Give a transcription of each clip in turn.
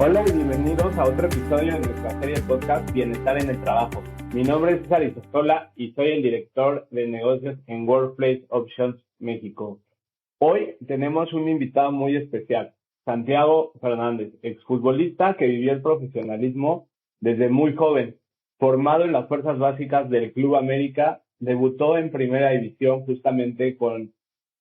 Hola y bienvenidos a otro episodio de nuestra serie de podcast Bienestar en el Trabajo. Mi nombre es César Isosola y soy el director de negocios en Workplace Options México. Hoy tenemos un invitado muy especial, Santiago Fernández, exfutbolista que vivió el profesionalismo desde muy joven. Formado en las fuerzas básicas del Club América, debutó en Primera División justamente con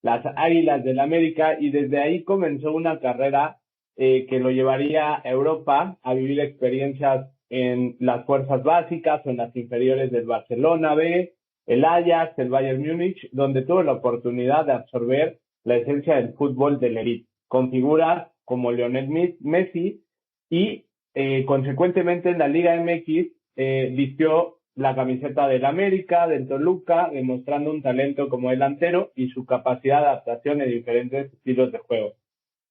las Águilas del América y desde ahí comenzó una carrera que lo llevaría a Europa a vivir experiencias en las fuerzas básicas o en las inferiores del Barcelona B, el Ajax, el Bayern Múnich, donde tuvo la oportunidad de absorber la esencia del fútbol del élite, con figuras como Lionel Messi y consecuentemente en la Liga MX vistió la camiseta del América, del Toluca, demostrando un talento como delantero y su capacidad de adaptación en diferentes estilos de juego.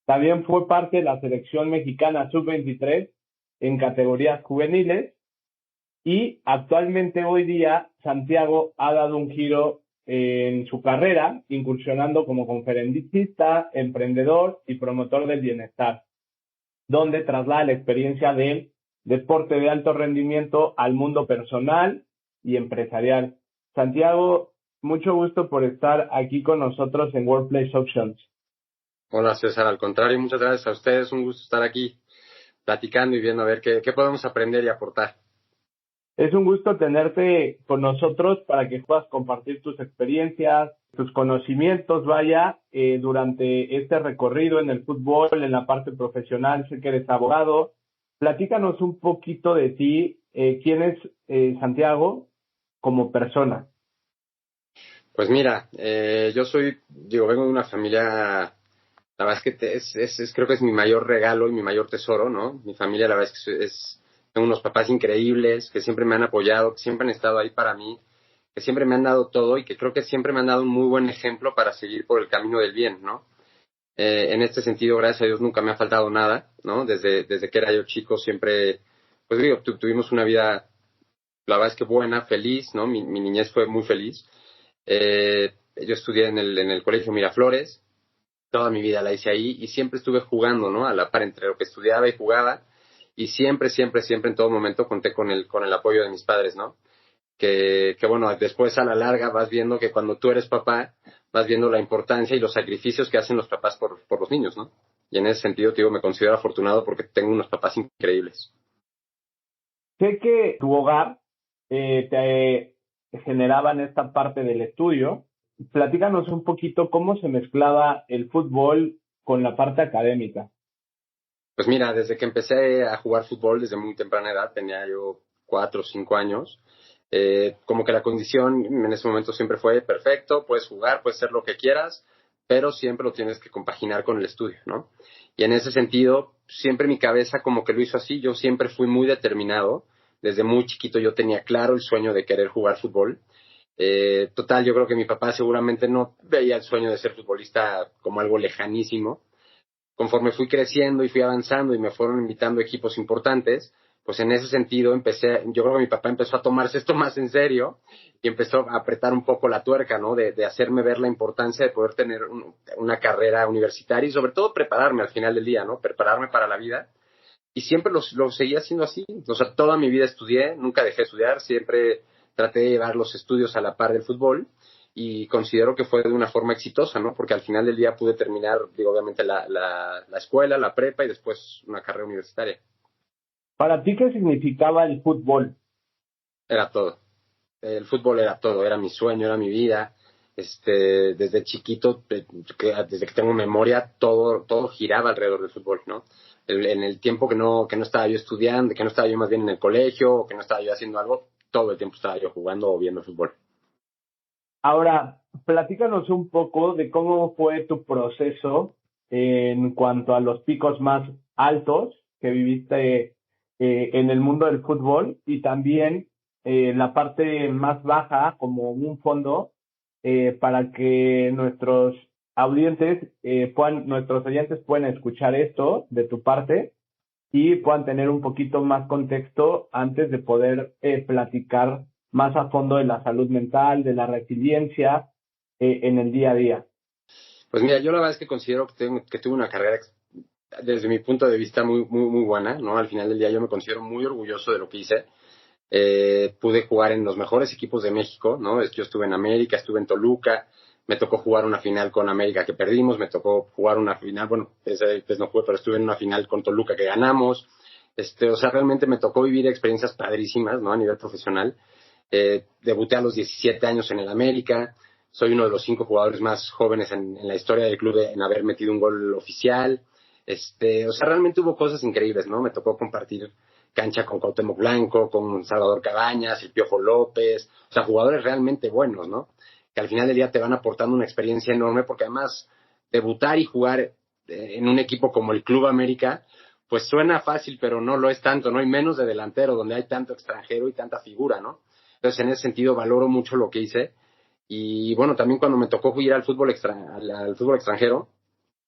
También fue parte de la selección mexicana sub-23 en categorías juveniles y actualmente hoy día Santiago ha dado un giro en su carrera, incursionando como conferencista, emprendedor y promotor del bienestar, donde traslada la experiencia del deporte de alto rendimiento al mundo personal y empresarial. Santiago, mucho gusto por estar aquí con nosotros en Workplace Options. Hola César, al contrario, muchas gracias a ustedes, un gusto estar aquí platicando y viendo a ver qué podemos aprender y aportar. Es un gusto tenerte con nosotros para que puedas compartir tus experiencias, tus conocimientos, durante este recorrido en el fútbol, en la parte profesional. Sé que eres abogado. Platícanos un poquito de ti. ¿Quién es Santiago como persona? Pues mira, vengo de una familia, la verdad es que creo que es mi mayor regalo y mi mayor tesoro, ¿no? Mi familia, la verdad es que tengo unos papás increíbles que siempre me han apoyado, que siempre han estado ahí para mí, que siempre me han dado todo y que creo que siempre me han dado un muy buen ejemplo para seguir por el camino del bien, ¿no? En este sentido, gracias a Dios, nunca me ha faltado nada, ¿no? Desde que era yo chico siempre, pues digo, tuvimos una vida, la verdad es que buena, feliz, ¿no? Mi niñez fue muy feliz. Yo estudié en el Colegio Miraflores, toda mi vida la hice ahí y siempre estuve jugando, ¿no? A la par entre lo que estudiaba y jugaba y siempre en todo momento conté con el apoyo de mis padres, ¿no? Que bueno, después a la larga vas viendo que cuando tú eres papá, vas viendo la importancia y los sacrificios que hacen los papás por los niños, ¿no? Y en ese sentido, te digo, me considero afortunado porque tengo unos papás increíbles. Sé que tu hogar te generaba en esta parte del estudio. Platícanos un poquito cómo se mezclaba el fútbol con la parte académica. Pues mira, desde que empecé a jugar fútbol desde muy temprana edad, tenía yo 4 o 5 años, como que la condición en ese momento siempre fue perfecto, puedes jugar, puedes hacer lo que quieras, pero siempre lo tienes que compaginar con el estudio, ¿no? Y en ese sentido, siempre mi cabeza como que lo hizo así, yo siempre fui muy determinado, desde muy chiquito yo tenía claro el sueño de querer jugar fútbol. Total, yo creo que mi papá seguramente no veía el sueño de ser futbolista como algo lejanísimo. Conforme fui creciendo y fui avanzando y me fueron invitando a equipos importantes, pues en ese sentido yo creo que mi papá empezó a tomarse esto más en serio y empezó a apretar un poco la tuerca, ¿no? De hacerme ver la importancia de poder tener una carrera universitaria y sobre todo prepararme al final del día, ¿no? Prepararme para la vida. Y siempre lo seguí haciendo así. O sea, toda mi vida estudié, nunca dejé de estudiar, siempre traté de llevar los estudios a la par del fútbol y considero que fue de una forma exitosa, ¿no? Porque al final del día pude terminar, digo, obviamente la escuela, la prepa y después una carrera universitaria. ¿Para ti qué significaba el fútbol? Era todo. El fútbol era todo, era mi sueño, era mi vida. Desde chiquito, desde que tengo memoria, todo giraba alrededor del fútbol, ¿no? En el tiempo que no estaba yo estudiando, que no estaba yo más bien en el colegio, o que no estaba yo haciendo algo, todo el tiempo estaba yo jugando o viendo fútbol. Ahora, platícanos un poco de cómo fue tu proceso en cuanto a los picos más altos que viviste en el mundo del fútbol y también la parte más baja como un fondo para que nuestros oyentes puedan escuchar esto de tu parte y puedan tener un poquito más contexto antes de poder platicar más a fondo de la salud mental, de la resiliencia en el día a día. Pues mira, yo la verdad es que considero que tuve una carrera desde mi punto de vista, muy, muy, muy buena, ¿no? Al final del día yo me considero muy orgulloso de lo que hice. Pude jugar en los mejores equipos de México, ¿no? Yo estuve en América, estuve en Toluca, me tocó jugar una final con América que perdimos, me tocó jugar una final, bueno, pues no jugué, pero estuve en una final con Toluca que ganamos. O sea, realmente me tocó vivir experiencias padrísimas, ¿no? A nivel profesional. Debuté a los 17 años en el América, soy uno de los 5 jugadores más jóvenes en la historia del club en haber metido un gol oficial. O sea, realmente hubo cosas increíbles, ¿no? Me tocó compartir cancha con Cuauhtémoc Blanco, con Salvador Cabañas, el Piojo López, o sea, jugadores realmente buenos, ¿no? Que al final del día te van aportando una experiencia enorme, porque además debutar y jugar en un equipo como el Club América, pues suena fácil, pero no lo es tanto, ¿no? Y menos de delantero, donde hay tanto extranjero y tanta figura, ¿no? Entonces, en ese sentido, valoro mucho lo que hice. Y bueno, también cuando me tocó ir al fútbol extranjero,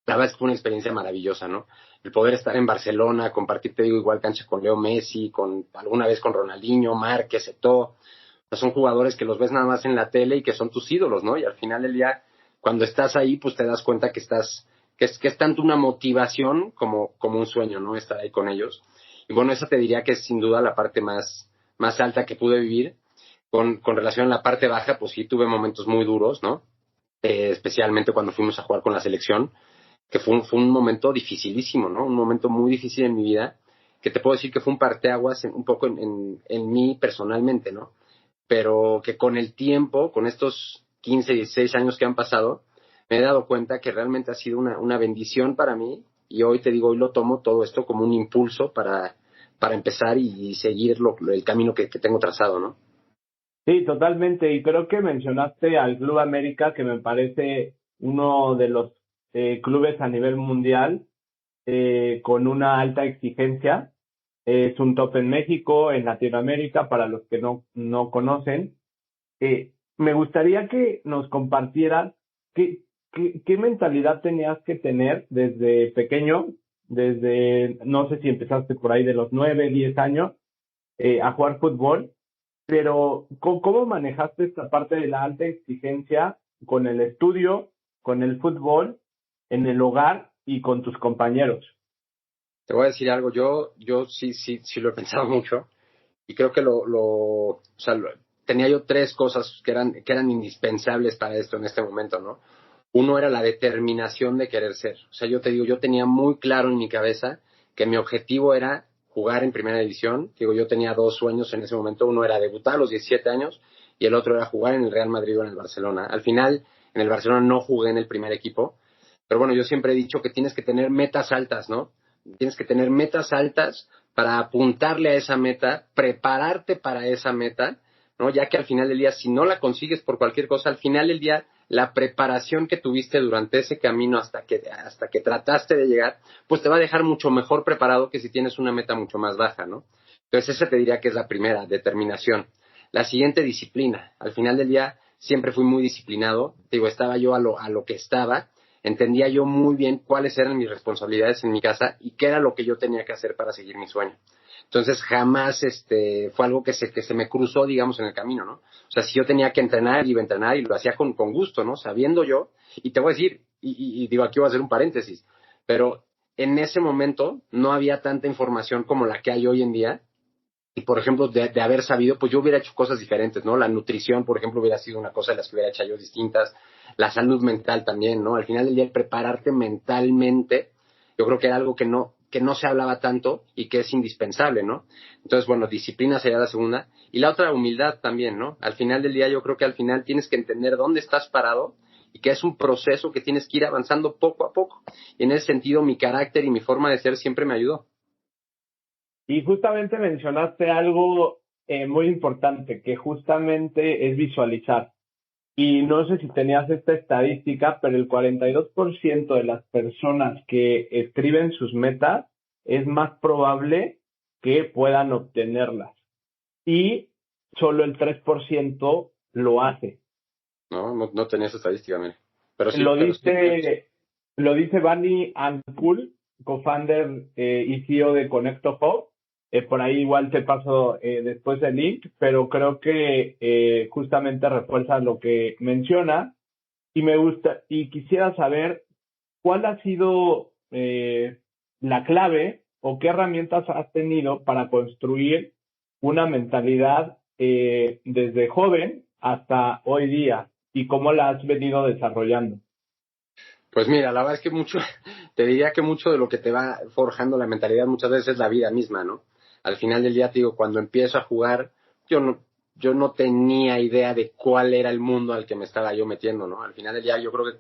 la verdad es que fue una experiencia maravillosa, ¿no? El poder estar en Barcelona, compartir, te digo, igual cancha con Leo Messi, alguna vez con Ronaldinho, Márquez, Eto'o. Son jugadores que los ves nada más en la tele y que son tus ídolos, ¿no? Y al final del día, cuando estás ahí, pues te das cuenta que es tanto una motivación como un sueño, ¿no? Estar ahí con ellos. Y bueno, esa te diría que es sin duda la parte más alta que pude vivir. Con relación a la parte baja, pues sí tuve momentos muy duros, ¿no? Especialmente cuando fuimos a jugar con la selección, que fue un momento dificilísimo, ¿no? Un momento muy difícil en mi vida, que te puedo decir que fue un parteaguas un poco en mí personalmente, ¿no? Pero que con el tiempo, con estos 15, 16 años que han pasado, me he dado cuenta que realmente ha sido una bendición para mí, y hoy te digo, hoy lo tomo todo esto como un impulso para empezar y seguir el camino que tengo trazado, ¿no? Sí, totalmente. Y creo que mencionaste al Club América, que me parece uno de los clubes a nivel mundial con una alta exigencia. Es un top en México, en Latinoamérica, para los que no conocen. Me gustaría que nos compartieras qué mentalidad tenías que tener desde pequeño, no sé si empezaste por ahí de los 9, 10 años, a jugar fútbol, pero ¿cómo manejaste esta parte de la alta exigencia con el estudio, con el fútbol, en el hogar y con tus compañeros? Te voy a decir algo, yo sí lo he pensado mucho, y creo que o sea, tenía yo 3 cosas que eran indispensables para esto en este momento, ¿no? Uno era la determinación de querer ser. O sea, yo te digo, yo tenía muy claro en mi cabeza que mi objetivo era jugar en primera división. Digo, yo tenía 2 sueños en ese momento. Uno era debutar a los 17 años y el otro era jugar en el Real Madrid o en el Barcelona. Al final, en el Barcelona no jugué en el primer equipo, pero bueno, yo siempre he dicho que tienes que tener metas altas, ¿no? Tienes que tener metas altas para apuntarle a esa meta, prepararte para esa meta, ¿no? Ya que al final del día, si no la consigues por cualquier cosa, al final del día, la preparación que tuviste durante ese camino hasta que trataste de llegar, pues te va a dejar mucho mejor preparado que si tienes una meta mucho más baja, ¿no? Entonces, esa te diría que es la primera, determinación. La siguiente, disciplina. Al final del día, siempre fui muy disciplinado. Digo, estaba yo a lo que estaba, entendía yo muy bien cuáles eran mis responsabilidades en mi casa y qué era lo que yo tenía que hacer para seguir mi sueño. Entonces jamás fue algo que se me cruzó, digamos, en el camino, ¿no? O sea, si yo tenía que entrenar, iba a entrenar y lo hacía con gusto, ¿no? Sabiendo yo, y te voy a decir, y digo, aquí voy a hacer un paréntesis, pero en ese momento no había tanta información como la que hay hoy en día. Y, por ejemplo, de haber sabido, pues yo hubiera hecho cosas diferentes, ¿no? La nutrición, por ejemplo, hubiera sido una cosa de las que hubiera hecho yo distintas. La salud mental también, ¿no? Al final del día, el prepararte mentalmente, yo creo que era algo que no se hablaba tanto y que es indispensable, ¿no? Entonces, bueno, disciplina sería la segunda. Y la otra, humildad también, ¿no? Al final del día, yo creo que al final tienes que entender dónde estás parado y que es un proceso que tienes que ir avanzando poco a poco. Y en ese sentido, mi carácter y mi forma de ser siempre me ayudó. Y justamente mencionaste algo muy importante, que justamente es visualizar. Y no sé si tenías esta estadística, pero el 42% de las personas que escriben sus metas es más probable que puedan obtenerlas. Y solo el 3% lo hace. No tenía esa estadística, mire. Pero sí, Lo pero sí. dice, lo dice Bani Ankul, co-founder y CEO de Connecto Hub. Por ahí igual te paso después el link, pero creo que justamente refuerza lo que menciona y me gusta y quisiera saber cuál ha sido la clave o qué herramientas has tenido para construir una mentalidad desde joven hasta hoy día y cómo la has venido desarrollando. Pues mira, la verdad es que te diría que mucho de lo que te va forjando la mentalidad muchas veces es la vida misma, ¿no? Al final del día, te digo, cuando empiezo a jugar, yo no tenía idea de cuál era el mundo al que me estaba yo metiendo, ¿no? Al final del día, yo creo que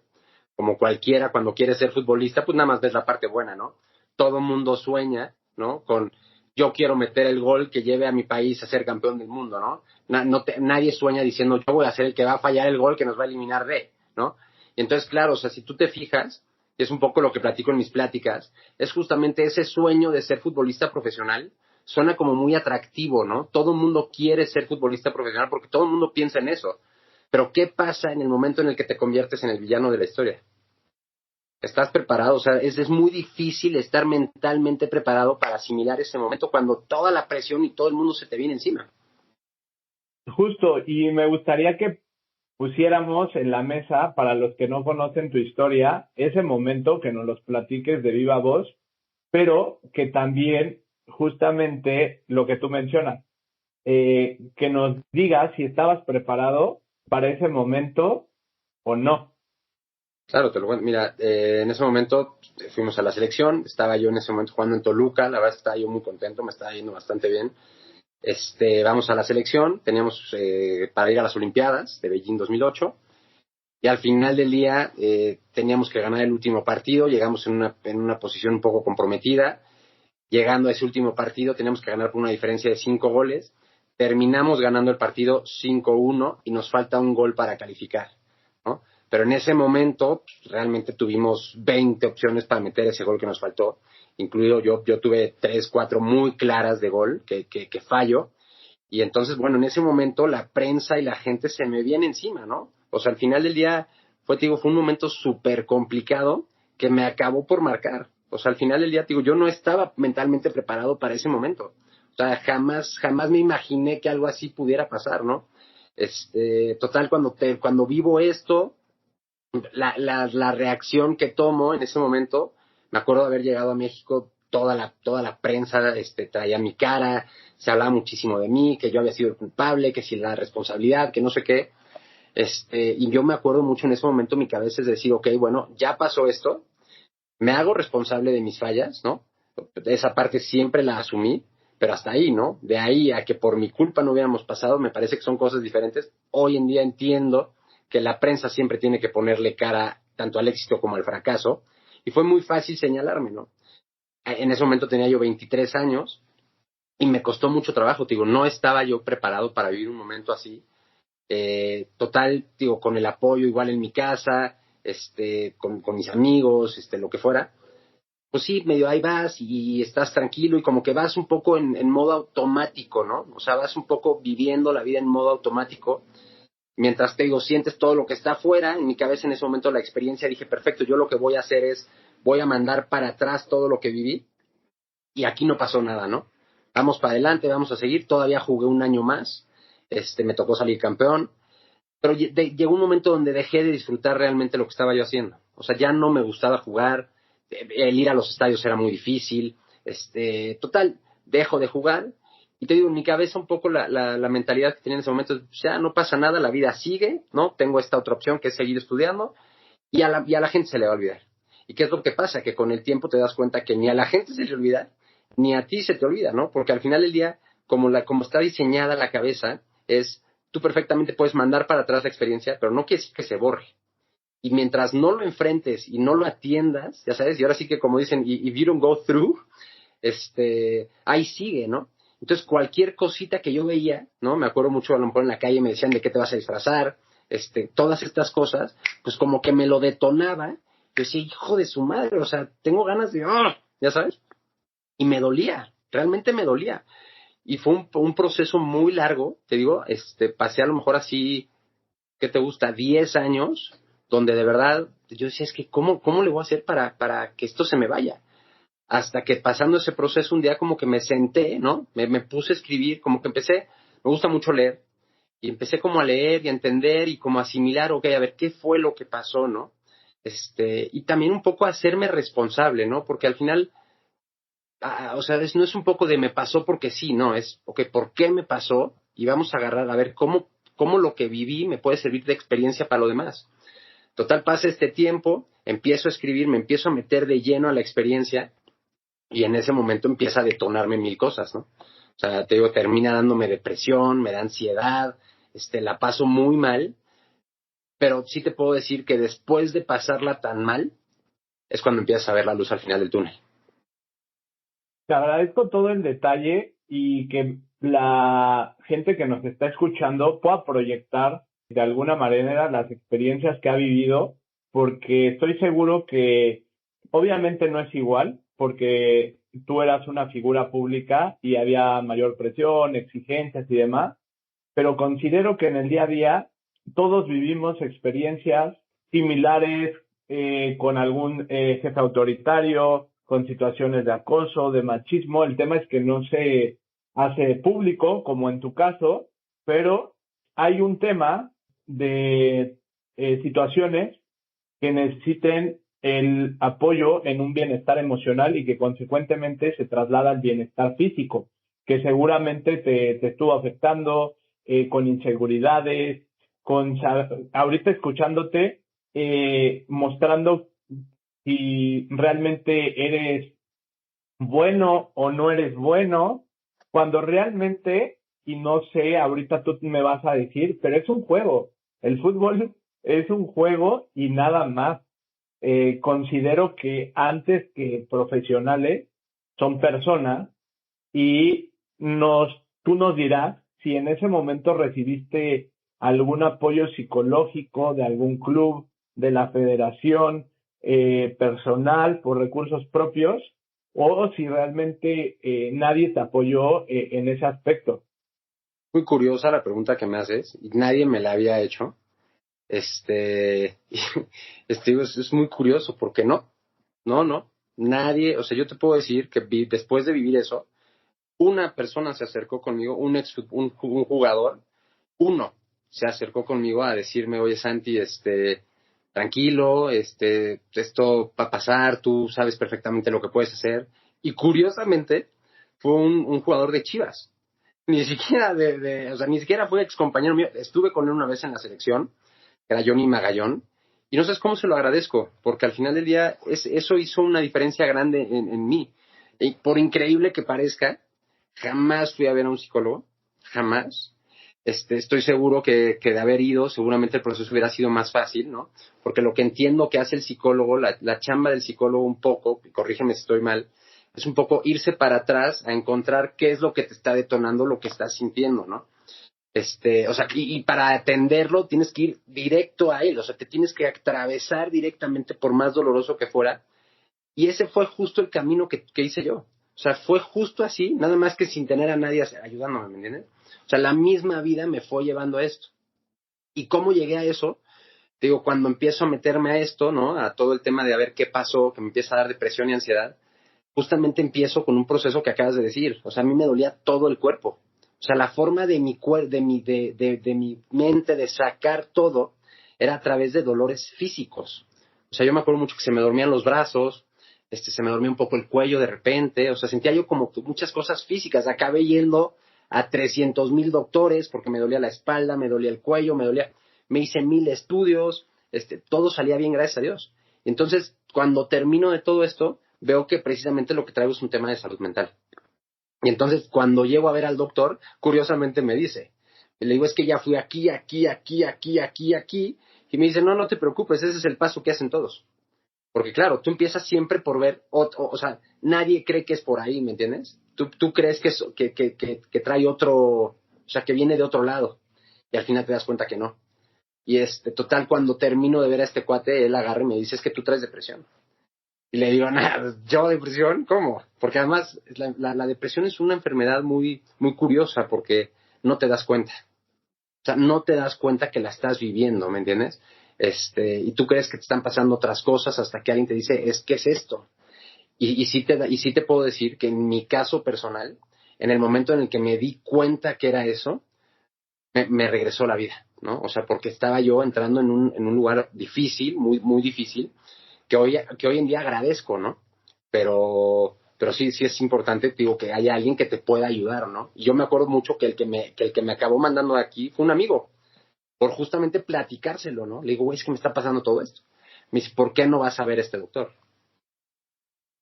como cualquiera, cuando quiere ser futbolista, pues nada más ves la parte buena, ¿no? Todo mundo sueña, ¿no? Con yo quiero meter el gol que lleve a mi país a ser campeón del mundo, ¿no? Nadie sueña diciendo yo voy a ser el que va a fallar el gol que nos va a eliminar ¿no? Y entonces, claro, o sea, si tú te fijas, es un poco lo que platico en mis pláticas, es justamente ese sueño de ser futbolista profesional, suena como muy atractivo, ¿no? Todo el mundo quiere ser futbolista profesional porque todo el mundo piensa en eso. Pero ¿qué pasa en el momento en el que te conviertes en el villano de la historia? ¿Estás preparado? O sea, es muy difícil estar mentalmente preparado para asimilar ese momento cuando toda la presión y todo el mundo se te viene encima. Justo, y me gustaría que pusiéramos en la mesa, para los que no conocen tu historia, ese momento, que nos los platiques de viva voz, pero que también justamente lo que tú mencionas, que nos digas si estabas preparado para ese momento o no. Claro, te lo cuento. Mira, en ese momento fuimos a la selección, estaba yo en ese momento jugando en Toluca, la verdad estaba yo muy contento, me estaba yendo bastante bien. Vamos a la selección, teníamos para ir a las Olimpiadas de Beijing 2008 y al final del día teníamos que ganar el último partido, llegamos en una posición un poco comprometida, llegando a ese último partido teníamos que ganar por una diferencia de 5 goles, terminamos ganando el partido 5-1 y nos falta un gol para calificar, ¿no? Pero en ese momento pues, realmente tuvimos 20 opciones para meter ese gol que nos faltó, incluido yo tuve 3, 4 muy claras de gol que fallo, y entonces, bueno, en ese momento la prensa y la gente se me viene encima, ¿no? O sea, al final del día fue un momento súper complicado que me acabó por marcar. O sea, al final del día, te digo, yo no estaba mentalmente preparado para ese momento. O sea, jamás me imaginé que algo así pudiera pasar, ¿no? Total, cuando vivo esto, la reacción que tomo en ese momento, me acuerdo de haber llegado a México, toda la prensa traía mi cara, se hablaba muchísimo de mí, que yo había sido el culpable, que si la responsabilidad, que no sé qué. Y yo me acuerdo mucho en ese momento, mi cabeza es decir, ok, bueno, ya pasó esto, me hago responsable de mis fallas, ¿no? Esa parte siempre la asumí, pero hasta ahí, ¿no? De ahí a que por mi culpa no hubiéramos pasado, me parece que son cosas diferentes. Hoy en día entiendo que la prensa siempre tiene que ponerle cara tanto al éxito como al fracaso, y fue muy fácil señalarme, ¿no? En ese momento tenía yo 23 años y me costó mucho trabajo, te digo, no estaba yo preparado para vivir un momento así. Total, digo, con el apoyo igual en mi casa, con mis amigos, lo que fuera, pues sí, medio ahí vas y estás tranquilo y como que vas un poco en modo automático, ¿no? O sea, vas un poco viviendo la vida en modo automático. Mientras te digo, sientes todo lo que está afuera, en mi cabeza en ese momento la experiencia, dije, perfecto, yo lo que voy a hacer es, voy a mandar para atrás todo lo que viví y aquí no pasó nada, ¿no? Vamos para adelante, vamos a seguir, todavía jugué un año más, me tocó salir campeón, pero llegó un momento donde dejé de disfrutar realmente lo que estaba yo haciendo. O sea, ya no me gustaba jugar, el ir a los estadios era muy difícil, total, dejo de jugar. Y te digo, en mi cabeza un poco la mentalidad que tenía en ese momento, ya no pasa nada, la vida sigue, ¿no? Tengo esta otra opción que es seguir estudiando y a la gente se le va a olvidar. ¿Y qué es lo que pasa? Que con el tiempo te das cuenta que ni a la gente se le olvida, ni a ti se te olvida, ¿no? Porque al final del día, como está diseñada la cabeza, tú perfectamente puedes mandar para atrás la experiencia, pero no quiere decir que se borre. Y mientras no lo enfrentes y no lo atiendas, ya sabes, y ahora sí que como dicen, if you don't go through, ahí sigue, ¿no? Entonces cualquier cosita que yo veía, ¿no? Me acuerdo mucho a lo mejor en la calle me decían de qué te vas a disfrazar, todas estas cosas, pues como que me lo detonaba. Yo decía, hijo de su madre, o sea, tengo ganas de, ya sabes, y me dolía, realmente me dolía. Y fue un proceso muy largo, te digo, pasé a lo mejor así, ¿qué te gusta? 10 años, donde de verdad yo decía, es que ¿cómo le voy a hacer para que esto se me vaya? Hasta que pasando ese proceso un día como que me senté, ¿no? Me puse a escribir, como que me gusta mucho leer, y empecé como a leer y a entender y como a asimilar, ok, a ver, ¿qué fue lo que pasó, no? Y también un poco a hacerme responsable, ¿no? Porque al final o sea, no es un poco de me pasó porque sí, no, es, ok, ¿por qué me pasó? Y vamos a agarrar a ver cómo lo que viví me puede servir de experiencia para lo demás. Total, pasa este tiempo, empiezo a escribir, me empiezo a meter de lleno a la experiencia y en ese momento empieza a detonarme mil cosas, ¿no? O sea, te digo, termina dándome depresión, me da ansiedad, la paso muy mal, pero sí te puedo decir que después de pasarla tan mal, es cuando empiezas a ver la luz al final del túnel. Te agradezco todo el detalle y que la gente que nos está escuchando pueda proyectar de alguna manera las experiencias que ha vivido, porque estoy seguro que obviamente no es igual, porque tú eras una figura pública y había mayor presión, exigencias y demás, pero considero que en el día a día todos vivimos experiencias similares con algún jefe autoritario, con situaciones de acoso, de machismo. El tema es que no se hace público, como en tu caso, pero hay un tema de situaciones que necesiten el apoyo en un bienestar emocional y que consecuentemente se traslada al bienestar físico, que seguramente te estuvo afectando con inseguridades, ahorita escuchándote, mostrando si realmente eres bueno o no eres bueno, cuando realmente, y no sé, ahorita tú me vas a decir, pero es un juego. El fútbol es un juego y nada más. Considero que antes que profesionales son personas y tú nos dirás si en ese momento recibiste algún apoyo psicológico de algún club, de la federación, personal, por recursos propios, o si realmente nadie te apoyó en ese aspecto. Muy curiosa la pregunta que me haces, y nadie me la había hecho. Es muy curioso, porque no, nadie, o sea, yo te puedo decir que después de vivir eso, una persona se acercó conmigo, un jugador, uno se acercó conmigo a decirme, oye Santi, tranquilo, esto va a pasar, tú sabes perfectamente lo que puedes hacer. Y curiosamente, fue un jugador de Chivas. Ni siquiera o sea, ni siquiera fue ex compañero mío. Estuve con él una vez en la selección, que era Johnny Magallón, y no sabes cómo se lo agradezco, porque al final del día eso hizo una diferencia grande en mí. Y por increíble que parezca, jamás fui a ver a un psicólogo, jamás. Estoy seguro que de haber ido, seguramente el proceso hubiera sido más fácil, ¿no? Porque lo que entiendo que hace el psicólogo, la chamba del psicólogo un poco, y corrígeme si estoy mal, es un poco irse para atrás a encontrar qué es lo que te está detonando lo que estás sintiendo, ¿no? O sea, y para atenderlo tienes que ir directo a él, o sea, te tienes que atravesar directamente por más doloroso que fuera, y ese fue justo el camino que hice yo. O sea, fue justo así, nada más que sin tener a nadie ayudándome, ¿me entiendes? O sea, la misma vida me fue llevando a esto. ¿Y cómo llegué a eso? Te digo, cuando empiezo a meterme a esto, ¿no? A todo el tema de a ver qué pasó, que me empieza a dar depresión y ansiedad, justamente empiezo con un proceso que acabas de decir. O sea, a mí me dolía todo el cuerpo. O sea, la forma de mi de mi mente de sacar todo era a través de dolores físicos. O sea, yo me acuerdo mucho que se me dormían los brazos, se me dormía un poco el cuello de repente. O sea, sentía yo como muchas cosas físicas. Acabé yendo a 300,000 doctores porque me dolía la espalda, me dolía el cuello, me hice 1,000 estudios, todo salía bien, gracias a Dios. Entonces, cuando termino de todo esto, veo que precisamente lo que traigo es un tema de salud mental. Y entonces, cuando llego a ver al doctor, curiosamente me dice, le digo, es que ya fui aquí, y me dice, no, no te preocupes, ese es el paso que hacen todos. Porque claro, tú empiezas siempre por ver, o sea, nadie cree que es por ahí, ¿me entiendes? Tú crees que trae otro, o sea, que viene de otro lado, y al final te das cuenta que no. Y total, cuando termino de ver a este cuate, él agarra y me dice, es que tú traes depresión. Y le digo, nada, ¿yo depresión? ¿Cómo? Porque además la depresión es una enfermedad muy, muy curiosa porque no te das cuenta. O sea, no te das cuenta que la estás viviendo, ¿me entiendes? Y tú crees que te están pasando otras cosas hasta que alguien te dice, ¿qué es esto? Y sí te puedo decir que en mi caso personal, en el momento en el que me di cuenta que era eso, me regresó la vida, ¿no? O sea, porque estaba yo entrando en un lugar difícil, muy, muy difícil, que hoy en día agradezco, ¿no? Pero pero sí es importante, te digo, que haya alguien que te pueda ayudar, ¿no? Y yo me acuerdo mucho que el que me acabó mandando de aquí fue un amigo, por justamente platicárselo, ¿no? Le digo, güey, es que me está pasando todo esto. Me dice, ¿por qué no vas a ver a este doctor?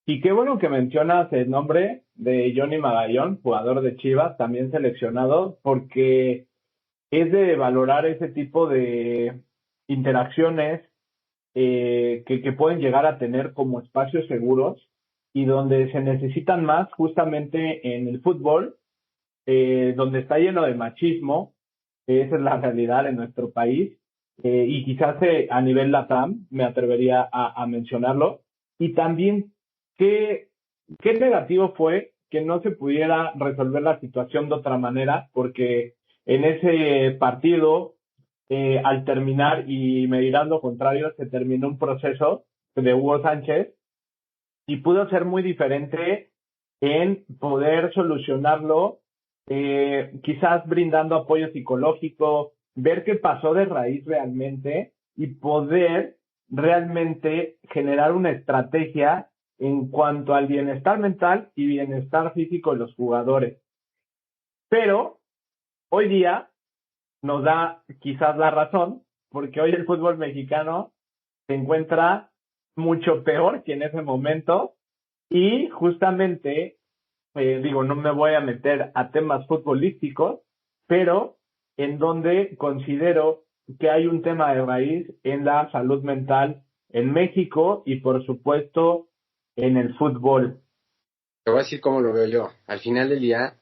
Y qué bueno que mencionas el nombre de Johnny Magallón, jugador de Chivas, también seleccionado, porque es de valorar ese tipo de interacciones que pueden llegar a tener como espacios seguros y donde se necesitan más justamente en el fútbol, donde está lleno de machismo, esa es la realidad en nuestro país, y quizás a nivel LATAM me atrevería a mencionarlo, y también qué, qué negativo fue que no se pudiera resolver la situación de otra manera, porque en ese partido, al terminar, y me dirán lo contrario, se terminó un proceso de Hugo Sánchez y pudo ser muy diferente en poder solucionarlo, quizás brindando apoyo psicológico, ver qué pasó de raíz realmente y poder realmente generar una estrategia en cuanto al bienestar mental y bienestar físico de los jugadores. Pero hoy día nos da quizás la razón, porque hoy el fútbol mexicano se encuentra mucho peor que en ese momento y justamente, digo, no me voy a meter a temas futbolísticos, pero en donde considero que hay un tema de raíz en la salud mental en México y por supuesto en el fútbol. Te voy a decir cómo lo veo yo. Al final del día,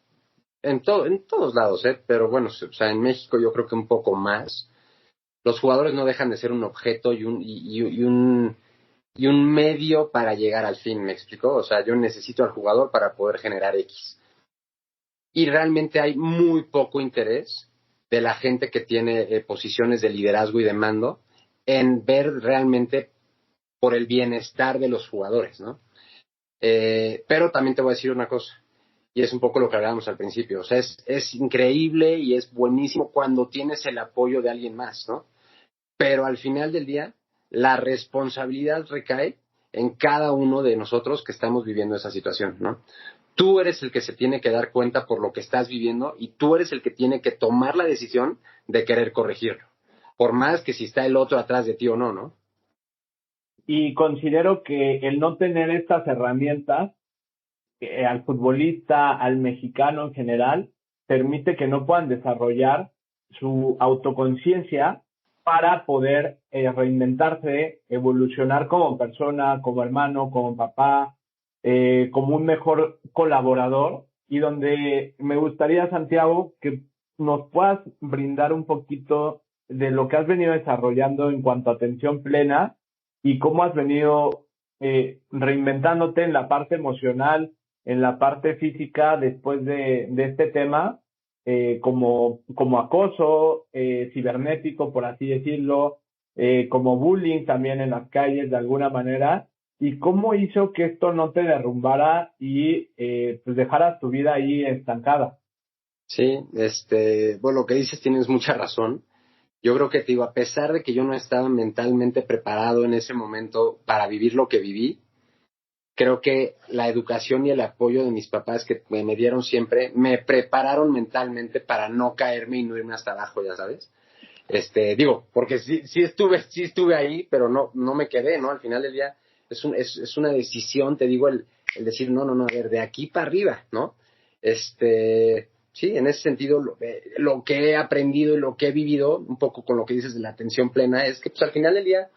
en todos lados, pero bueno, o sea, en México yo creo que un poco más. Los jugadores no dejan de ser un objeto y un medio para llegar al fin, ¿me explico? O sea, yo necesito al jugador para poder generar X. Y realmente hay muy poco interés de la gente que tiene posiciones de liderazgo y de mando en ver realmente por el bienestar de los jugadores, ¿no? Pero también te voy a decir una cosa, y es un poco lo que hablábamos al principio, o sea, es increíble y es buenísimo cuando tienes el apoyo de alguien más, ¿no? Pero al final del día, la responsabilidad recae en cada uno de nosotros que estamos viviendo esa situación, ¿no? Tú eres el que se tiene que dar cuenta por lo que estás viviendo y tú eres el que tiene que tomar la decisión de querer corregirlo, por más que si está el otro atrás de ti o no, ¿no? Y considero que el no tener estas herramientas al futbolista, al mexicano en general, permite que no puedan desarrollar su autoconciencia para poder reinventarse, evolucionar como persona, como hermano, como papá, como un mejor colaborador y donde me gustaría, Santiago, que nos puedas brindar un poquito de lo que has venido desarrollando en cuanto a atención plena y cómo has venido reinventándote en la parte emocional, en la parte física después de este tema, como acoso cibernético, por así decirlo, como bullying también en las calles de alguna manera, y cómo hizo que esto no te derrumbara y pues dejaras tu vida ahí estancada. Sí, bueno, lo que dices tienes mucha razón. Yo creo que te digo, a pesar de que yo no estaba mentalmente preparado en ese momento para vivir lo que viví, creo que la educación y el apoyo de mis papás que me dieron siempre me prepararon mentalmente para no caerme y no irme hasta abajo, ya sabes. Digo, porque sí estuve ahí, pero no me quedé, ¿no? Al final del día es una decisión, te digo, el decir, no, a ver, de aquí para arriba, ¿no? Sí, en ese sentido, lo que he aprendido y lo que he vivido, un poco con lo que dices de la atención plena, es que pues al final del día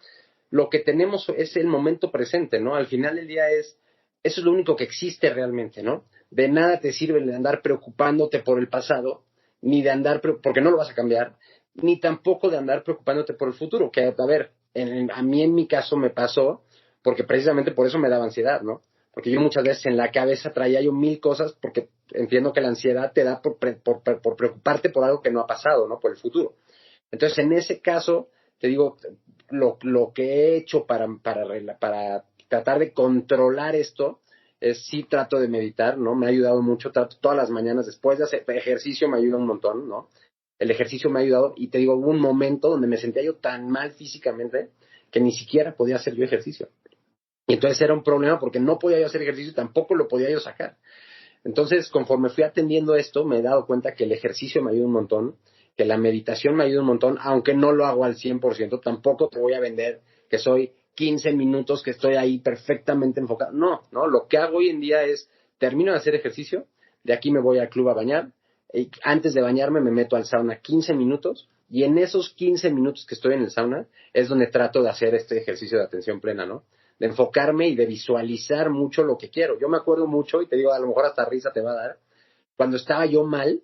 lo que tenemos es el momento presente, ¿no? Al final del día eso es lo único que existe realmente, ¿no? De nada te sirve de andar preocupándote por el pasado, ni de andar, porque no lo vas a cambiar, ni tampoco de andar preocupándote por el futuro, que a ver, a mí en mi caso me pasó, porque precisamente por eso me daba ansiedad, ¿no? Porque yo muchas veces en la cabeza traía yo mil cosas, porque entiendo que la ansiedad te da por preocuparte por algo que no ha pasado, ¿no? Por el futuro. Entonces, en ese caso, te digo, lo que he hecho para tratar de controlar esto es sí trato de meditar, ¿no? Me ha ayudado mucho, trato todas las mañanas después de hacer ejercicio me ayuda un montón, ¿no? El ejercicio me ha ayudado y te digo, hubo un momento donde me sentía yo tan mal físicamente que ni siquiera podía hacer yo ejercicio. Y entonces era un problema porque no podía yo hacer ejercicio y tampoco lo podía yo sacar. Entonces, conforme fui atendiendo esto, me he dado cuenta que el ejercicio me ayuda un montón, que la meditación me ayuda un montón, aunque no lo hago al 100%, tampoco te voy a vender que soy 15 minutos, que estoy ahí perfectamente enfocado. No, lo que hago hoy en día es, termino de hacer ejercicio, de aquí me voy al club a bañar, y antes de bañarme me meto al sauna 15 minutos, y en esos 15 minutos que estoy en el sauna es donde trato de hacer este ejercicio de atención plena, ¿no? De enfocarme y de visualizar mucho lo que quiero. Yo me acuerdo mucho, y te digo, a lo mejor hasta risa te va a dar, cuando estaba yo mal,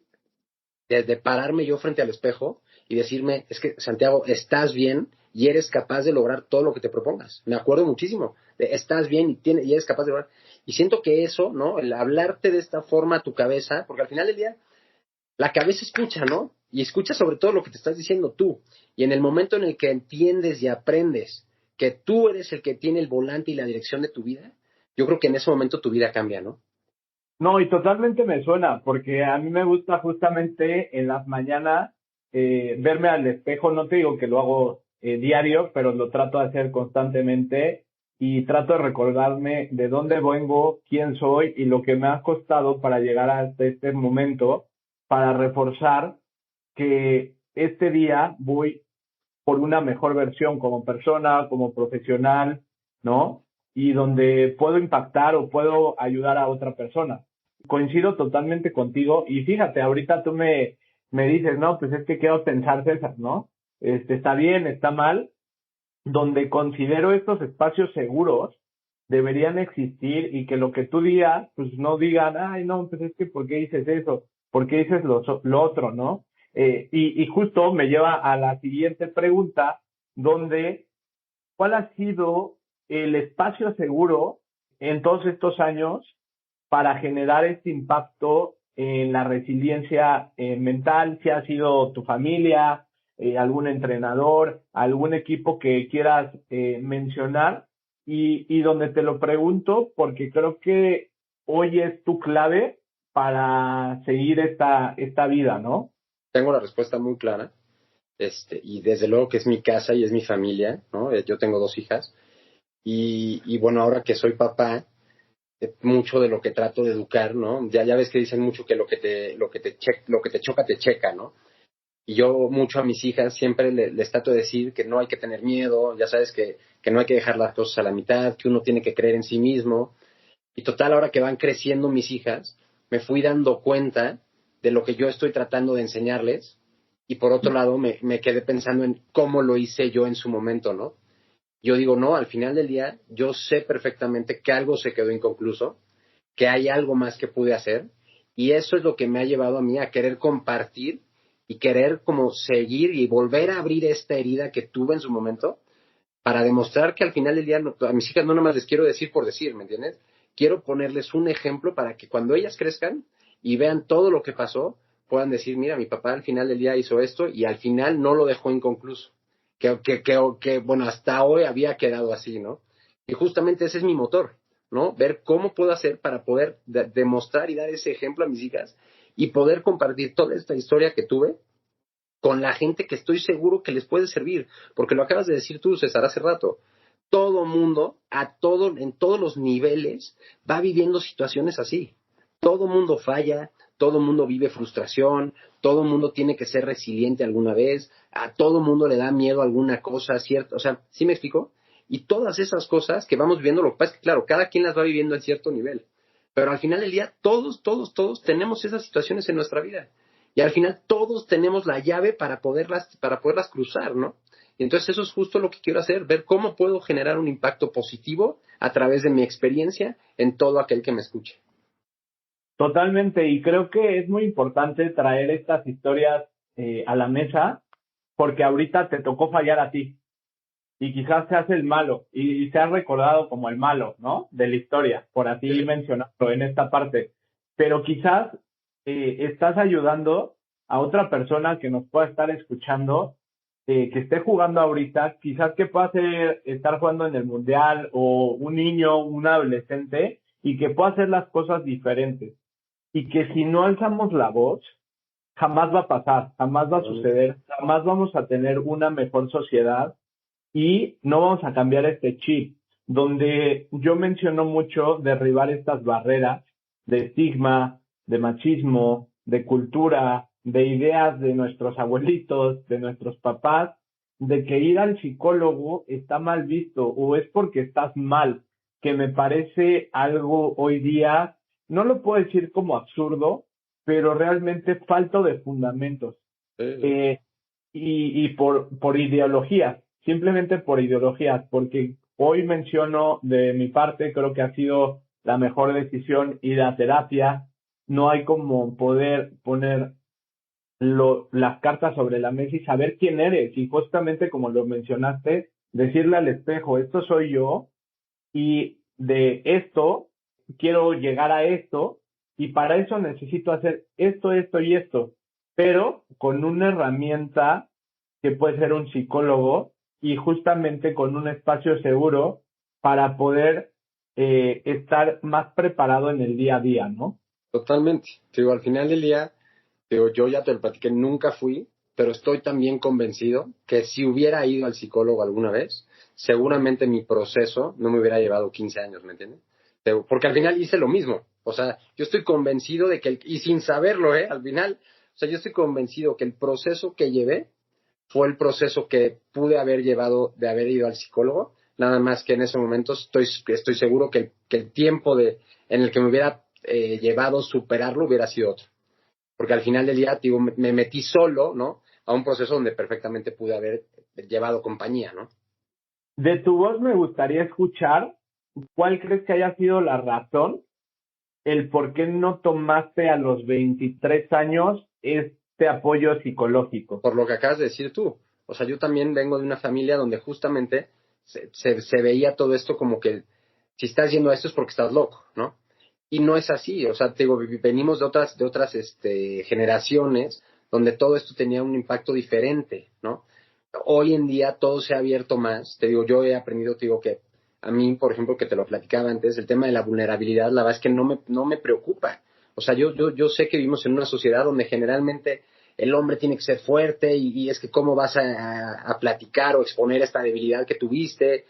de pararme yo frente al espejo y decirme, es que Santiago, estás bien y eres capaz de lograr todo lo que te propongas. Me acuerdo muchísimo, de estás bien y eres capaz de lograr. Y siento que eso, ¿no? El hablarte de esta forma a tu cabeza, porque al final del día, la cabeza escucha, ¿no? Y escucha sobre todo lo que te estás diciendo tú. Y en el momento en el que entiendes y aprendes que tú eres el que tiene el volante y la dirección de tu vida, yo creo que en ese momento tu vida cambia, ¿no? No, y totalmente me suena, porque a mí me gusta justamente en las mañanas verme al espejo. No te digo que lo hago diario, pero lo trato de hacer constantemente y trato de recordarme de dónde vengo, quién soy y lo que me ha costado para llegar hasta este momento, para reforzar que este día voy por una mejor versión como persona, como profesional, ¿no? Y donde puedo impactar o puedo ayudar a otra persona. Coincido totalmente contigo y fíjate, ahorita tú me dices, no, pues es que quiero pensar, César, ¿no? Está bien, está mal, donde considero estos espacios seguros deberían existir y que lo que tú digas, pues no digan, ay, no, pues es que ¿por qué dices eso? ¿Por qué dices lo otro, no? Y justo me lleva a la siguiente pregunta, donde, ¿cuál ha sido el espacio seguro en todos estos años para generar este impacto en la resiliencia mental? Si ha sido tu familia, algún entrenador, algún equipo que quieras mencionar, y donde te lo pregunto porque creo que hoy es tu clave para seguir esta vida, ¿no? Tengo la respuesta muy clara, y desde luego que es mi casa y es mi familia, ¿no? Yo tengo 2 hijas, y bueno, ahora que soy papá, mucho de lo que trato de educar, ¿no? Ya ves que dicen mucho que lo que te choca te checa, ¿no? Y yo mucho a mis hijas siempre les trato de decir que no hay que tener miedo, ya sabes que no hay que dejar las cosas a la mitad, que uno tiene que creer en sí mismo. Y total, ahora que van creciendo mis hijas, me fui dando cuenta de lo que yo estoy tratando de enseñarles, y por otro lado me quedé pensando en cómo lo hice yo en su momento, ¿no? Yo digo, no, al final del día yo sé perfectamente que algo se quedó inconcluso, que hay algo más que pude hacer, y eso es lo que me ha llevado a mí a querer compartir y querer como seguir y volver a abrir esta herida que tuve en su momento, para demostrar que al final del día a mis hijas no nomás les quiero decir por decir, ¿me entiendes? Quiero ponerles un ejemplo para que cuando ellas crezcan y vean todo lo que pasó, puedan decir, mira, mi papá al final del día hizo esto y al final no lo dejó inconcluso. Bueno, hasta hoy había quedado así, ¿no? Y justamente ese es mi motor, ¿no? Ver cómo puedo hacer para poder demostrar y dar ese ejemplo a mis hijas y poder compartir toda esta historia que tuve con la gente que estoy seguro que les puede servir, porque lo acabas de decir tú, César, hace rato. Todo mundo, en todos los niveles, va viviendo situaciones así. Todo mundo falla, todo mundo vive frustración, todo mundo tiene que ser resiliente alguna vez, a todo mundo le da miedo a alguna cosa, ¿cierto? O sea, ¿sí me explico? Y todas esas cosas que vamos viviendo, lo que pasa es que, claro, cada quien las va viviendo en cierto nivel. Pero al final del día, todos tenemos esas situaciones en nuestra vida. Y al final todos tenemos la llave para poderlas cruzar, ¿no? Y entonces eso es justo lo que quiero hacer, ver cómo puedo generar un impacto positivo a través de mi experiencia en todo aquel que me escuche. Totalmente, y creo que es muy importante traer estas historias a la mesa porque ahorita te tocó fallar a ti y quizás seas el malo y seas recordado como el malo, ¿no? De la historia, por así mencionarlo en esta parte. Pero quizás estás ayudando a otra persona que nos pueda estar escuchando, que esté jugando ahorita, quizás que pueda estar jugando en el mundial o un niño, un adolescente y que pueda hacer las cosas diferentes y que si no alzamos la voz, jamás va a pasar, jamás va a suceder, jamás vamos a tener una mejor sociedad y no vamos a cambiar este chip. donde yo menciono mucho derribar estas barreras de estigma, de machismo, de cultura, de ideas de nuestros abuelitos, de nuestros papás, de que ir al psicólogo está mal visto o es porque estás mal, que me parece algo hoy día, no lo puedo decir como absurdo, pero realmente falto de fundamentos. Sí. Eh, y por ideologías, simplemente por ideologías, porque hoy menciono de mi parte, creo que ha sido la mejor decisión ir a terapia. No hay como poder poner las cartas sobre la mesa y saber quién eres. Y justamente como lo mencionaste, decirle al espejo, esto soy yo y de esto quiero llegar a esto y para eso necesito hacer esto, esto y esto, pero con una herramienta que puede ser un psicólogo y justamente con un espacio seguro para poder estar más preparado en el día a día, ¿no? Totalmente. Te digo, al final del día, te digo, yo ya te lo platiqué, nunca fui, pero estoy también convencido que si hubiera ido al psicólogo alguna vez, seguramente mi proceso no me hubiera llevado 15 años, ¿me entiendes? Porque al final hice lo mismo. O sea, yo estoy convencido de que, y sin saberlo, al final, o sea, yo estoy convencido que el proceso que llevé fue el proceso que pude haber llevado de haber ido al psicólogo, nada más que en ese momento estoy seguro que el tiempo en el que me hubiera llevado superarlo hubiera sido otro. Porque al final del día, digo, me metí solo, ¿no? A un proceso donde perfectamente pude haber llevado compañía, ¿no? De tu voz me gustaría escuchar cuál crees que haya sido la razón, el por qué no tomaste a los 23 años este apoyo psicológico. Por lo que acabas de decir tú. O sea, yo también vengo de una familia donde justamente se veía todo esto como que si estás yendo a esto es porque estás loco, ¿no? Y no es así. O sea, te digo, venimos de otras generaciones donde todo esto tenía un impacto diferente, ¿no? Hoy en día todo se ha abierto más. Te digo, yo he aprendido, te digo, que a mí, por ejemplo, que te lo platicaba antes, el tema de la vulnerabilidad, la verdad es que no me preocupa. O sea, yo sé que vivimos en una sociedad donde generalmente el hombre tiene que ser fuerte y es que cómo vas a platicar o exponer esta debilidad que tuviste.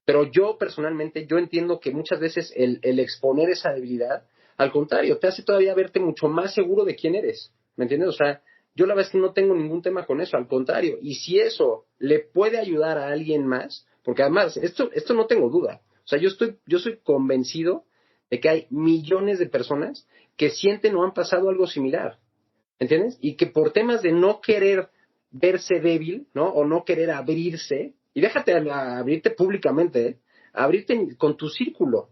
Pero yo personalmente, yo entiendo que muchas veces el exponer esa debilidad, al contrario, te hace todavía verte mucho más seguro de quién eres. ¿Me entiendes? O sea, yo la verdad es que no tengo ningún tema con eso, al contrario. Y si eso le puede ayudar a alguien más, porque además, esto no tengo duda. O sea, yo soy convencido de que hay millones de personas que sienten o han pasado algo similar. ¿Entiendes? Y que por temas de no querer verse débil, ¿no? O no querer abrirse, y déjate abrirte públicamente, abrirte con tu círculo,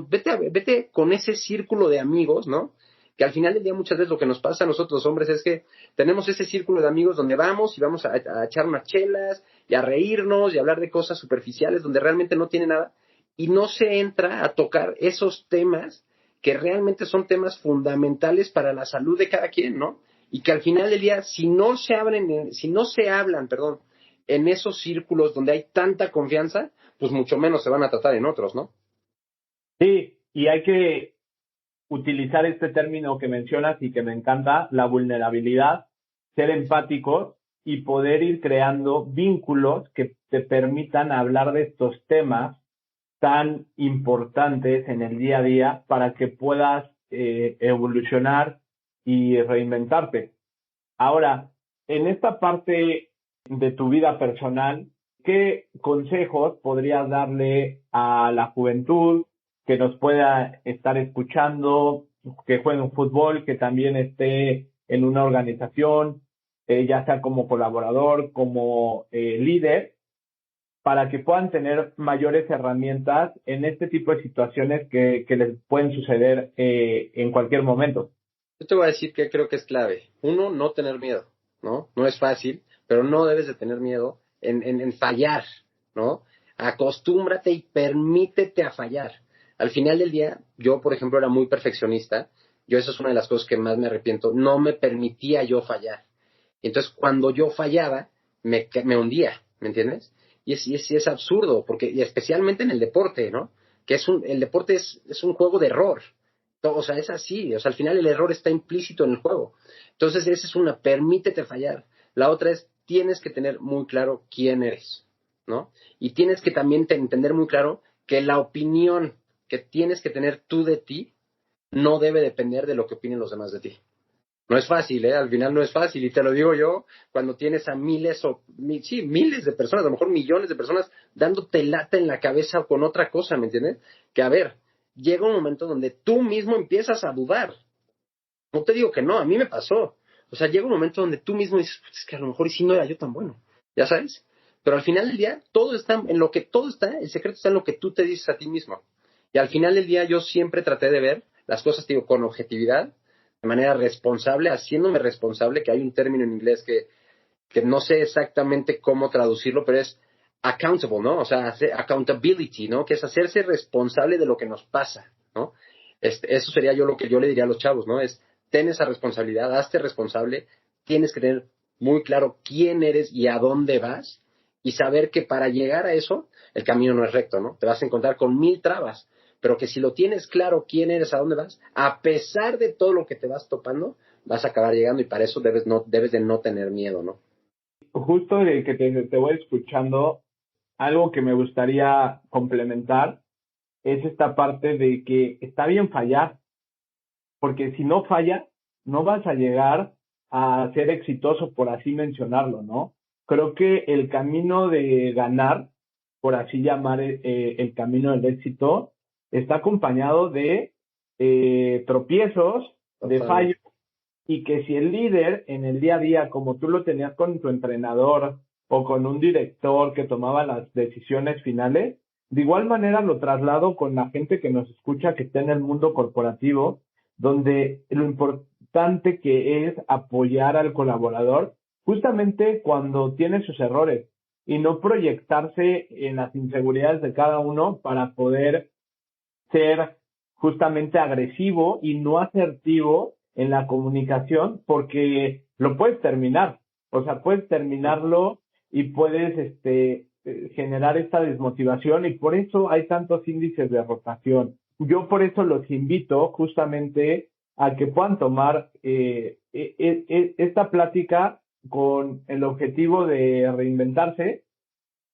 vete con ese círculo de amigos, ¿no? Que al final del día muchas veces lo que nos pasa a nosotros hombres es que tenemos ese círculo de amigos donde vamos y vamos a echar unas chelas y a reírnos y a hablar de cosas superficiales donde realmente no tiene nada y no se entra a tocar esos temas que realmente son temas fundamentales para la salud de cada quien, ¿no? Y que al final del día, si no se hablan, perdón, en esos círculos donde hay tanta confianza, pues mucho menos se van a tratar en otros, ¿no? Sí, y hay que utilizar este término que mencionas y que me encanta, la vulnerabilidad, ser empático y poder ir creando vínculos que te permitan hablar de estos temas tan importantes en el día a día para que puedas evolucionar y reinventarte. Ahora, en esta parte de tu vida personal, ¿qué consejos podrías darle a la juventud que nos pueda estar escuchando, que juegue un fútbol, que también esté en una organización, ya sea como colaborador, como líder, para que puedan tener mayores herramientas en este tipo de situaciones que les pueden suceder en cualquier momento? Yo te voy a decir que creo que es clave. Uno, no tener miedo, ¿no? No es fácil, pero no debes de tener miedo en fallar, ¿no? Acostúmbrate y permítete a fallar. Al final del día, yo, por ejemplo, era muy perfeccionista. Yo, eso es una de las cosas que más me arrepiento. No me permitía yo fallar. Entonces, cuando yo fallaba, me hundía, ¿me entiendes? Y es absurdo, porque, y especialmente en el deporte, ¿no? El deporte es un juego de error. O sea, es así. O sea, al final el error está implícito en el juego. Entonces, esa es una, permítete fallar. La otra es, tienes que tener muy claro quién eres, ¿no? Y tienes que también entender muy claro que la opinión que tienes que tener tú de ti no debe depender de lo que opinen los demás de ti. No es fácil, al final no es fácil, y te lo digo yo, cuando tienes a miles de personas, a lo mejor millones de personas dándote lata en la cabeza con otra cosa, ¿me entiendes? Que a ver, llega un momento donde tú mismo empiezas a dudar. No te digo que no, a mí me pasó. O sea, llega un momento donde tú mismo dices, pues es que a lo mejor y si no era yo tan bueno, ya sabes. Pero al final del día, el secreto está en lo que tú te dices a ti mismo. Y al final del día yo siempre traté de ver las cosas, digo, con objetividad, de manera responsable, haciéndome responsable, que hay un término en inglés que no sé exactamente cómo traducirlo, pero es accountable, ¿no? O sea, accountability, ¿no? Que es hacerse responsable de lo que nos pasa, ¿no? Eso sería yo lo que yo le diría a los chavos, ¿no? Es, ten esa responsabilidad, hazte responsable, tienes que tener muy claro quién eres y a dónde vas, y saber que para llegar a eso, el camino no es recto, ¿no? Te vas a encontrar con 1000 trabas, pero que si lo tienes claro quién eres, a dónde vas, a pesar de todo lo que te vas topando, vas a acabar llegando, y para eso debes de no tener miedo, ¿no? Justo de que te voy escuchando, algo que me gustaría complementar es esta parte de que está bien fallar, porque si no falla, no vas a llegar a ser exitoso, por así mencionarlo, ¿no? Creo que el camino de ganar, por así llamar el camino del éxito, está acompañado de tropiezos, de fallos, y que si el líder en el día a día, como tú lo tenías con tu entrenador o con un director que tomaba las decisiones finales, de igual manera lo traslado con la gente que nos escucha, que está en el mundo corporativo, donde lo importante que es apoyar al colaborador justamente cuando tiene sus errores y no proyectarse en las inseguridades de cada uno para poder ser justamente agresivo y no asertivo en la comunicación, porque lo puedes terminar, o sea, puedes terminarlo y puedes generar esta desmotivación, y por eso hay tantos índices de rotación. Yo por eso los invito justamente a que puedan tomar esta plática con el objetivo de reinventarse,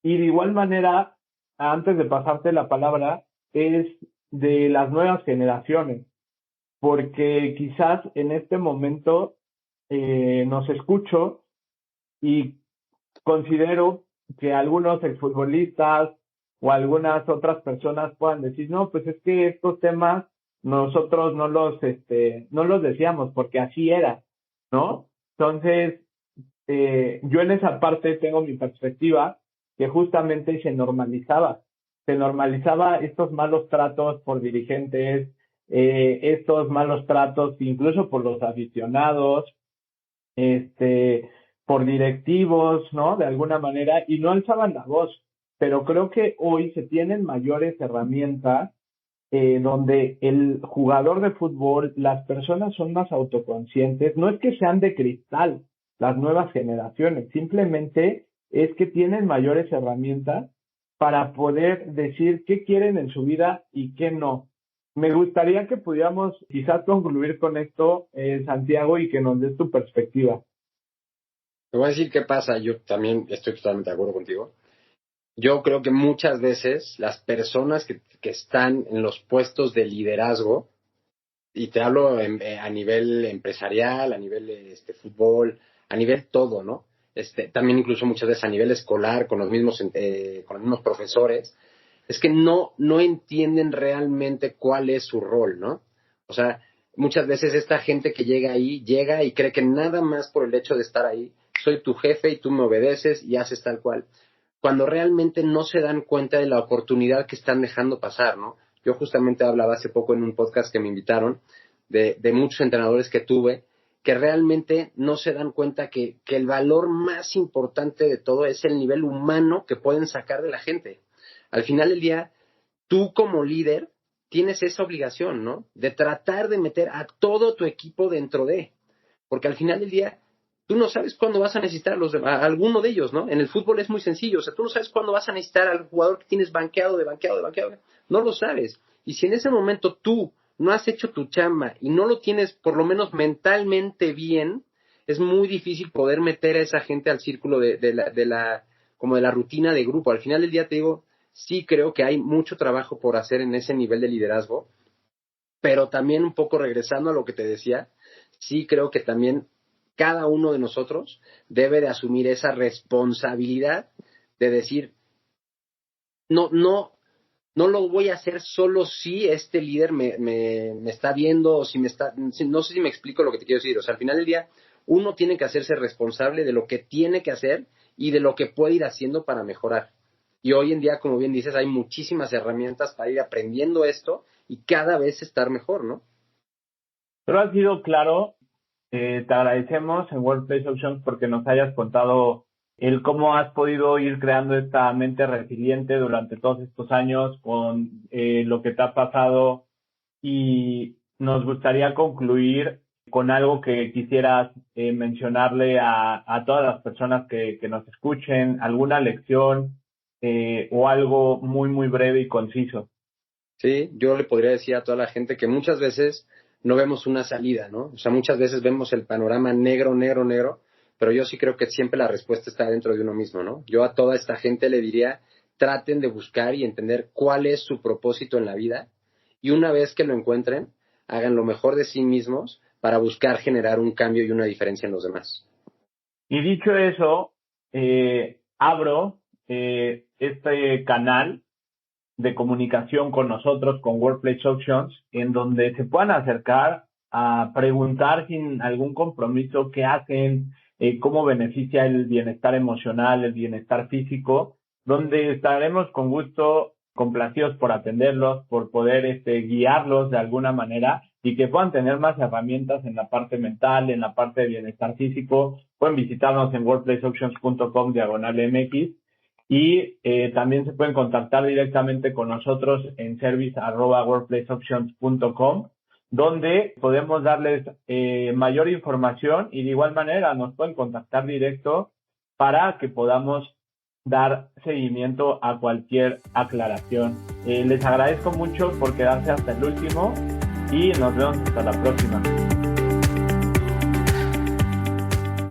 y de igual manera, antes de pasarte la palabra, es de las nuevas generaciones, porque quizás en este momento nos escucho y considero que algunos exfutbolistas o algunas otras personas puedan decir, no, pues es que estos temas nosotros no los decíamos porque así era, ¿no? Entonces, yo en esa parte tengo mi perspectiva, que justamente se normalizaba estos malos tratos por dirigentes, estos malos tratos incluso por los aficionados, por directivos, ¿no? De alguna manera, y no alzaban la voz. Pero creo que hoy se tienen mayores herramientas donde el jugador de fútbol, las personas son más autoconscientes. No es que sean de cristal las nuevas generaciones, simplemente es que tienen mayores herramientas para poder decir qué quieren en su vida y qué no. Me gustaría que pudiéramos quizás concluir con esto, Santiago, y que nos des tu perspectiva. Te voy a decir qué pasa, yo también estoy totalmente de acuerdo contigo. Yo creo que muchas veces las personas que están en los puestos de liderazgo, y te hablo a nivel empresarial, a nivel fútbol, a nivel todo, ¿no? También incluso muchas veces a nivel escolar, con los mismos profesores, es que no entienden realmente cuál es su rol, ¿no? O sea, muchas veces esta gente que llega ahí, llega y cree que nada más por el hecho de estar ahí, soy tu jefe y tú me obedeces y haces tal cual, cuando realmente no se dan cuenta de la oportunidad que están dejando pasar, ¿no? Yo justamente hablaba hace poco en un podcast que me invitaron de muchos entrenadores que tuve, que realmente no se dan cuenta que el valor más importante de todo es el nivel humano que pueden sacar de la gente. Al final del día, tú como líder tienes esa obligación, ¿no? De tratar de meter a todo tu equipo dentro de, porque al final del día tú no sabes cuándo vas a necesitar a alguno de ellos, ¿no? En el fútbol es muy sencillo, o sea, tú no sabes cuándo vas a necesitar al jugador que tienes banqueado, no lo sabes. Y si en ese momento tú no has hecho tu chamba y no lo tienes por lo menos mentalmente bien, es muy difícil poder meter a esa gente al círculo como de la rutina de grupo. Al final del día te digo, sí creo que hay mucho trabajo por hacer en ese nivel de liderazgo, pero también un poco regresando a lo que te decía, sí creo que también cada uno de nosotros debe de asumir esa responsabilidad de decir, no lo voy a hacer solo si este líder me está viendo o si me está, no sé si me explico lo que te quiero decir. O sea, al final del día, uno tiene que hacerse responsable de lo que tiene que hacer y de lo que puede ir haciendo para mejorar. Y hoy en día, como bien dices, hay muchísimas herramientas para ir aprendiendo esto y cada vez estar mejor, ¿no? Pero ha sido claro, te agradecemos en Workplace Options porque nos hayas contado el cómo has podido ir creando esta mente resiliente durante todos estos años con lo que te ha pasado, y nos gustaría concluir con algo que quisieras mencionarle a todas las personas que nos escuchen, alguna lección o algo muy, muy breve y conciso. Sí, yo le podría decir a toda la gente que muchas veces no vemos una salida, ¿no? O sea, muchas veces vemos el panorama negro, negro, negro, pero yo sí creo que siempre la respuesta está dentro de uno mismo, ¿no? Yo a toda esta gente le diría, traten de buscar y entender cuál es su propósito en la vida y una vez que lo encuentren, hagan lo mejor de sí mismos para buscar generar un cambio y una diferencia en los demás. Y dicho eso, abro este canal de comunicación con nosotros, con Workplace Options, en donde se puedan acercar a preguntar sin algún compromiso qué hacen, cómo beneficia el bienestar emocional, el bienestar físico, donde estaremos con gusto complacidos por atenderlos, por poder guiarlos de alguna manera y que puedan tener más herramientas en la parte mental, en la parte de bienestar físico. Pueden visitarnos en workplaceoptions.com/MX y también se pueden contactar directamente con nosotros en service@workplaceoptions.com, donde podemos darles mayor información, y de igual manera nos pueden contactar directo para que podamos dar seguimiento a cualquier aclaración. Les agradezco mucho por quedarse hasta el último y nos vemos hasta la próxima.